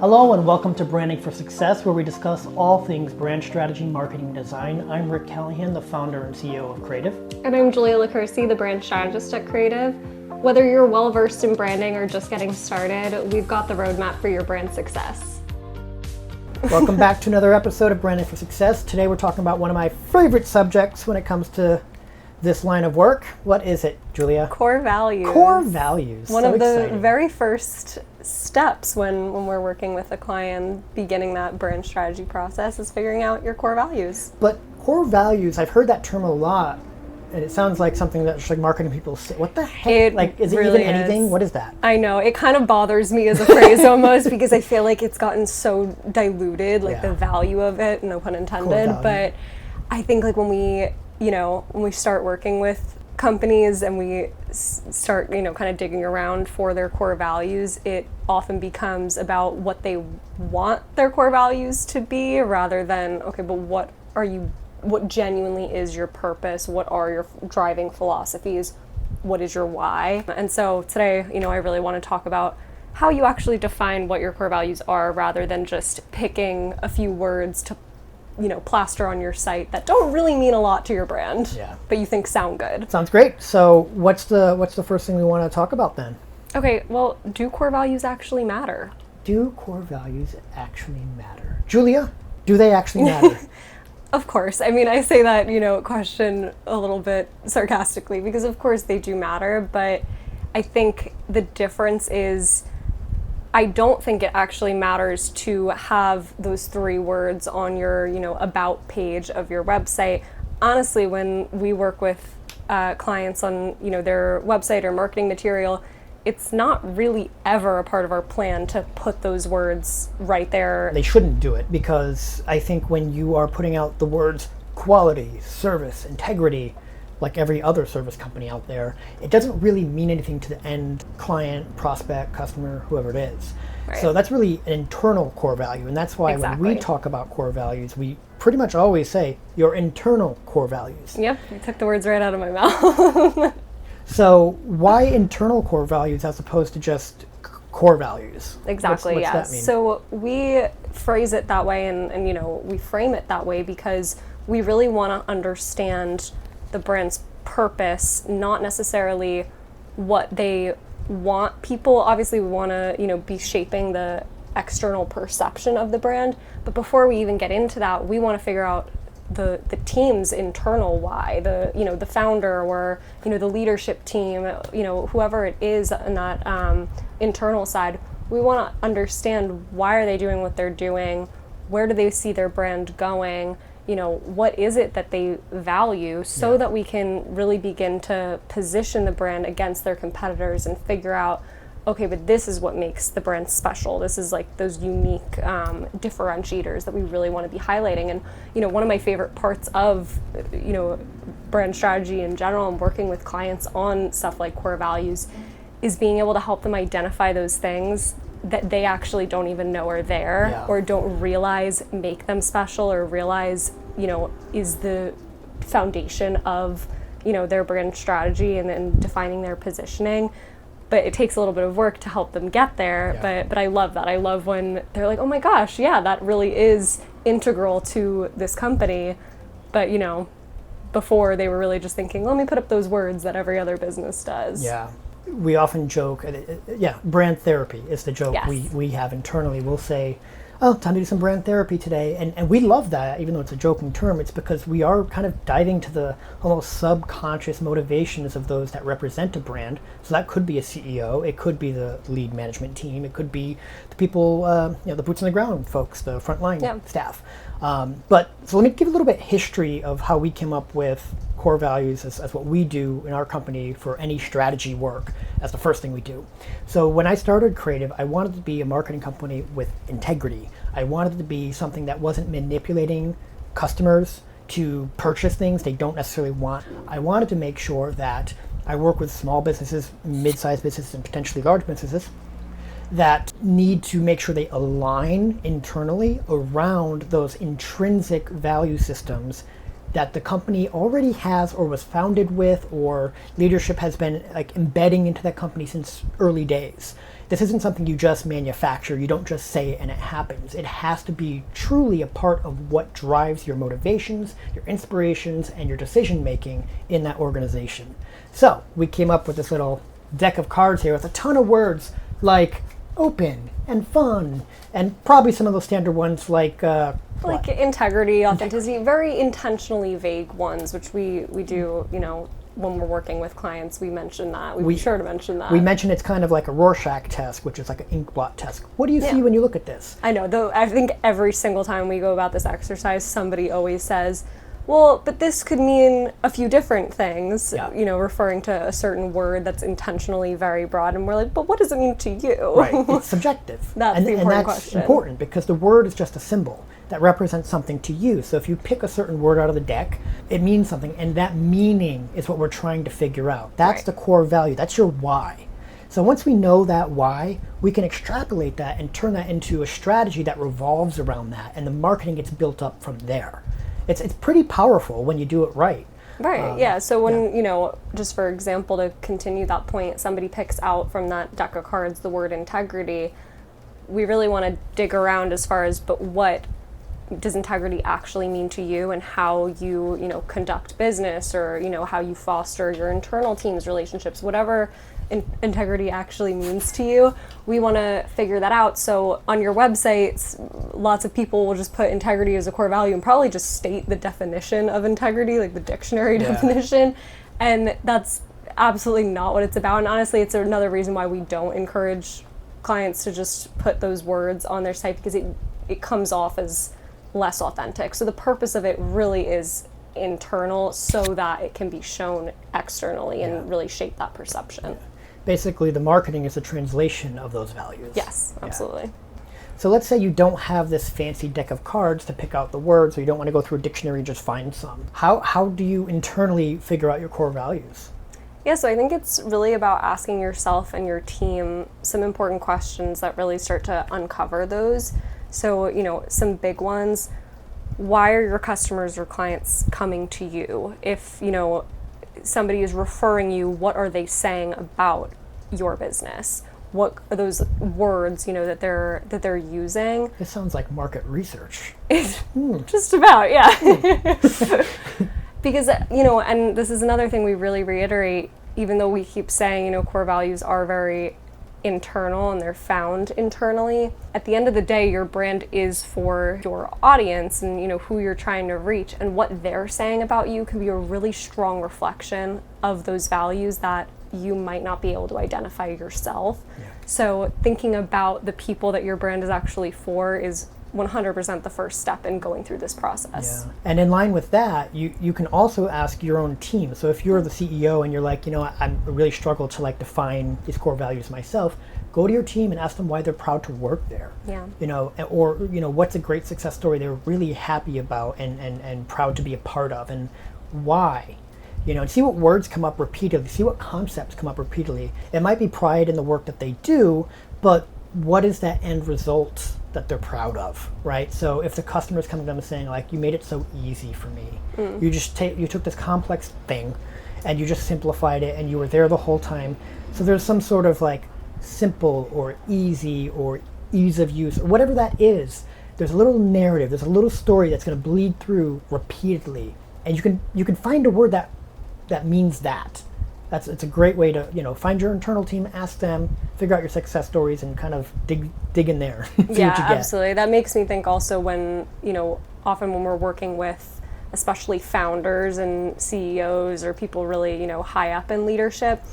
Hello and welcome to Branding for Success, where we discuss all things brand strategy, marketing, and design. I'm Rick Callahan, the founder and CEO of Creative. And I'm Julia LaCursi, the brand strategist at Creative. Whether you're well-versed in branding or just getting started, we've got the roadmap for your brand success. Welcome back to another episode of Branding for Success. Today we're talking about one of my favorite subjects when it comes to this line of work. What is it, Julia? Core values. Core values. One So of the exciting. very first steps when we're working with a client, beginning that brand strategy process, is figuring out your core values. But core values, I've heard that term a lot, and it sounds like something that like marketing people say. What the heck? Is it really even anything? is. What is that? I know, it kind of bothers me as a phrase almost because I feel like it's gotten so diluted, like the value of it, no pun intended. But I think like when we start working with companies and we start, kind of digging around for their core values, it often becomes about what they want their core values to be rather than, okay, but what genuinely is your purpose? What are your driving philosophies? What is your why? And so today, I really want to talk about how you actually define what your core values are rather than just picking a few words to plaster on your site that don't really mean a lot to your brand, but you think sound good. Sounds great. So what's the first thing we want to talk about then? Okay, well, do core values actually matter? Do core values actually matter? Julia, do they actually matter? Of course. I mean, I say that, question a little bit sarcastically because of course they do matter, but I think the difference is I don't think it actually matters to have those three words on your, about page of your website. Honestly, when we work with clients on, their website or marketing material, it's not really ever a part of our plan to put those words right there. They shouldn't do it because I think when you are putting out the words quality, service, integrity, like every other service company out there, it doesn't really mean anything to the end client, prospect, customer, whoever it is. Right. So that's really an internal core value, and that's why when we talk about core values, we pretty much always say your internal core values. Yep, you took the words right out of my mouth. So why internal core values as opposed to just core values? Exactly, what's yeah. that mean? So we phrase it that way and we frame it that way because we really want to understand the brand's purpose, not necessarily what they want. People obviously want to, be shaping the external perception of the brand, but before we even get into that, we want to figure out the team's internal why, the founder or the leadership team, whoever it is on that internal side. We want to understand why are they doing what they're doing, where do they see their brand going, what is it that they value so that we can really begin to position the brand against their competitors and figure out, okay, but this is what makes the brand special. This is like those unique differentiators that we really want to be highlighting. And, one of my favorite parts of, brand strategy in general and working with clients on stuff like core values is being able to help them identify those things that they actually don't even know are there or don't realize make them special or realize, is the foundation of, their brand strategy and then defining their positioning. But it takes a little bit of work to help them get there. But I love that. I love when they're like, oh my gosh, that really is integral to this company. But, before they were really just thinking, let me put up those words that every other business does. Yeah. We often joke, brand therapy is the joke we have internally. We'll say, oh, time to do some brand therapy today. And we love that, even though it's a joking term. It's because we are kind of diving to the almost subconscious motivations of those that represent a brand. So that could be a CEO, it could be the lead management team, it could be the people, the boots on the ground folks, the frontline staff. But so let me give a little bit history of how we came up with core values as what we do in our company for any strategy work as the first thing we do. So when I started Creative, I wanted to be a marketing company with integrity. I wanted it to be something that wasn't manipulating customers to purchase things they don't necessarily want. I wanted to make sure that I work with small businesses, mid-sized businesses, and potentially large businesses that need to make sure they align internally around those intrinsic value systems that the company already has or was founded with, or leadership has been like embedding into that company since early days. this isn't something you just manufacture. You don't just say it and it happens. It has to be truly a part of what drives your motivations, your inspirations, and your decision making in that organization. So we came up with this little deck of cards here with a ton of words like open and fun, and probably some of those standard ones like integrity, authenticity, very intentionally vague ones, which we do, when we're working with clients, we mention that. We be sure to mention that. We mention it's kind of like a Rorschach test, which is like an ink blot test. What do you see when you look at this? I know, though I think every single time we go about this exercise, somebody always says, well, but this could mean a few different things, referring to a certain word that's intentionally very broad. And we're like, but what does it mean to you? Right, it's subjective. That's the important question. And that's important because the word is just a symbol that represents something to you. So if you pick a certain word out of the deck, it means something. And that meaning is what we're trying to figure out. That's the core value. That's your why. So once we know that why, we can extrapolate that and turn that into a strategy that revolves around that. And the marketing gets built up from there. It's pretty powerful when you do it right. Right, yeah. So when, just for example, to continue that point, somebody picks out from that deck of cards the word integrity, we really want to dig around as far as, but what does integrity actually mean to you, and how you, conduct business, or, how you foster your internal team's relationships, whatever integrity actually means to you. We want to figure that out. So on your websites, lots of people will just put integrity as a core value and probably just state the definition of integrity, like the dictionary definition. And that's absolutely not what it's about. And honestly, it's another reason why we don't encourage clients to just put those words on their site, because it comes off as less authentic. So the purpose of it really is internal, so that it can be shown externally and really shape that perception. Basically, the marketing is a translation of those values. Yes, absolutely. So let's say you don't have this fancy deck of cards to pick out the words, or you don't want to go through a dictionary and just find some. How do you internally figure out your core values? Yeah, so I think it's really about asking yourself and your team some important questions that really start to uncover those. So, some big ones. Why are your customers or clients coming to you? If, somebody is referring you, what are they saying about your business? What are those words, that they're using? This sounds like market research. Just about, yeah. Because, and this is another thing we really reiterate, even though we keep saying, core values are very internal and they're found internally. At the end of the day, your brand is for your audience and who you're trying to reach, and what they're saying about you can be a really strong reflection of those values that you might not be able to identify yourself. So thinking about the people that your brand is actually for is 100% the first step in going through this process. And in line with that, you can also ask your own team. So if you're the CEO and you're like, I really struggle to define these core values myself, go to your team and ask them why they're proud to work there. Or what's a great success story they're really happy about and proud to be a part of, and why. And see what words come up repeatedly, see what concepts come up repeatedly. It might be pride in the work that they do, but what is that end result that they're proud of, right? So if the customer's coming to them and saying, you made it so easy for me. You took this complex thing and you just simplified it, and you were there the whole time. So there's some sort of simple or easy or ease of use, or whatever that is. There's a little narrative, there's a little story that's going to bleed through repeatedly, and you can find a word that means that. It's a great way to find your internal team, ask them, figure out your success stories, and kind of dig in there. See what you get. Absolutely. That makes me think also when often when we're working with especially founders and CEOs or people really high up in leadership,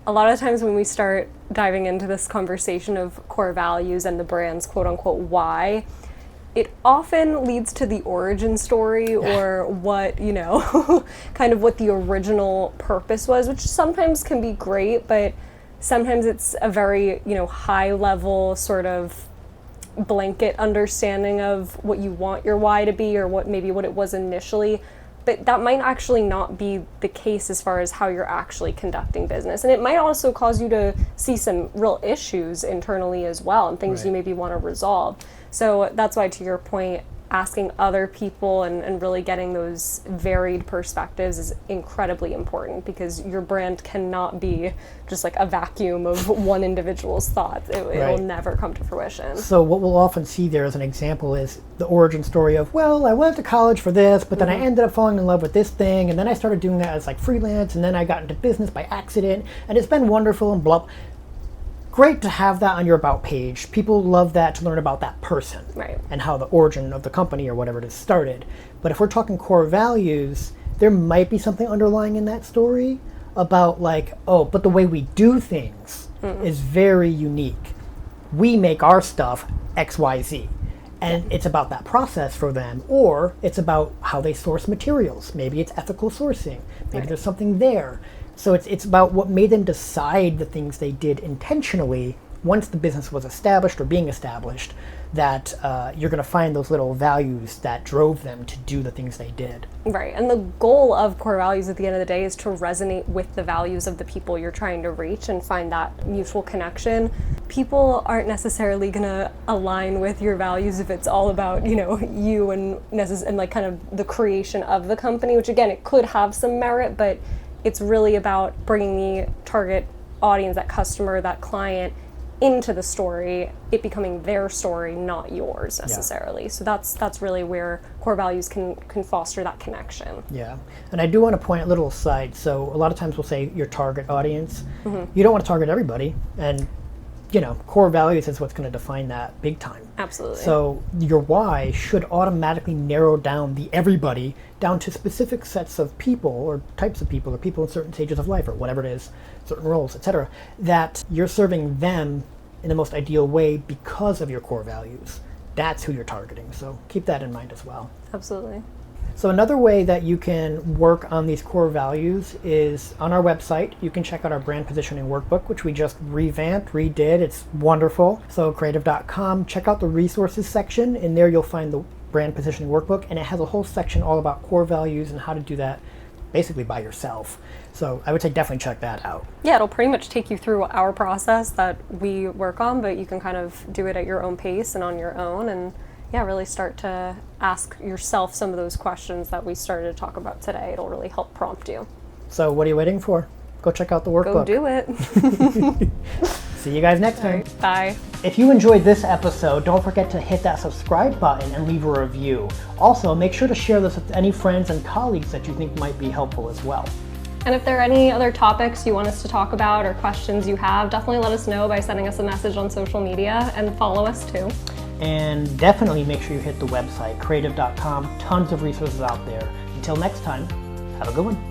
a lot of times when we start diving into this conversation of core values and the brand's quote unquote why, it often leads to the origin story or what, kind of what the original purpose was, which sometimes can be great, but sometimes it's a very, high level sort of blanket understanding of what you want your why to be, or what it was initially. But that might actually not be the case as far as how you're actually conducting business. And it might also cause you to see some real issues internally as well, and things you maybe want to resolve. So that's why, to your point, asking other people and really getting those varied perspectives is incredibly important, because your brand cannot be just like a vacuum of one individual's thoughts. It'll never come to fruition. So what we'll often see there as an example is the origin story of, well, I went to college for this, but then I ended up falling in love with this thing, and then I started doing that as like freelance, and then I got into business by accident, and it's been wonderful and blah. Great to have that on your about page. People love that, to learn about that person and how the origin of the company or whatever it is started. But if we're talking core values, there might be something underlying in that story about like, oh, but the way we do things is very unique. We make our stuff XYZ. And it's about that process for them, or it's about how they source materials. Maybe it's ethical sourcing. Maybe there's something there. So it's about what made them decide the things they did intentionally once the business was established or being established, that you're going to find those little values that drove them to do the things they did. Right, and the goal of core values at the end of the day is to resonate with the values of the people you're trying to reach and find that mutual connection. People aren't necessarily going to align with your values if it's all about, you and like kind of the creation of the company, which again, it could have some merit, but it's really about bringing the target audience, that customer, that client, into the story, it becoming their story, not yours necessarily. So that's really where core values can foster that connection. Yeah, and I do want to point a little aside. So a lot of times we'll say your target audience. You don't want to target everybody, and core values is what's going to define that big time. Absolutely. So your why should automatically narrow down the everybody down to specific sets of people or types of people or people in certain stages of life or whatever it is, certain roles, etc., that you're serving them in the most ideal way because of your core values. That's who you're targeting. So keep that in mind as well. Absolutely. So another way that you can work on these core values is on our website. You can check out our brand positioning workbook, which we just revamped, redid. It's wonderful. So creative.com, check out the resources section. In there you'll find the brand positioning workbook, and it has a whole section all about core values and how to do that basically by yourself. So I would say definitely check that out. Yeah, it'll pretty much take you through our process that we work on, but you can kind of do it at your own pace and on your own, and really start to ask yourself some of those questions that we started to talk about today. It'll really help prompt you. So what are you waiting for? Go check out the workbook. Go do it. See you guys next time. Bye. If you enjoyed this episode, don't forget to hit that subscribe button and leave a review. Also, make sure to share this with any friends and colleagues that you think might be helpful as well. And if there are any other topics you want us to talk about or questions you have, definitely let us know by sending us a message on social media, and follow us too. And definitely make sure you hit the website, creative.com. Tons of resources out there. Until next time, have a good one.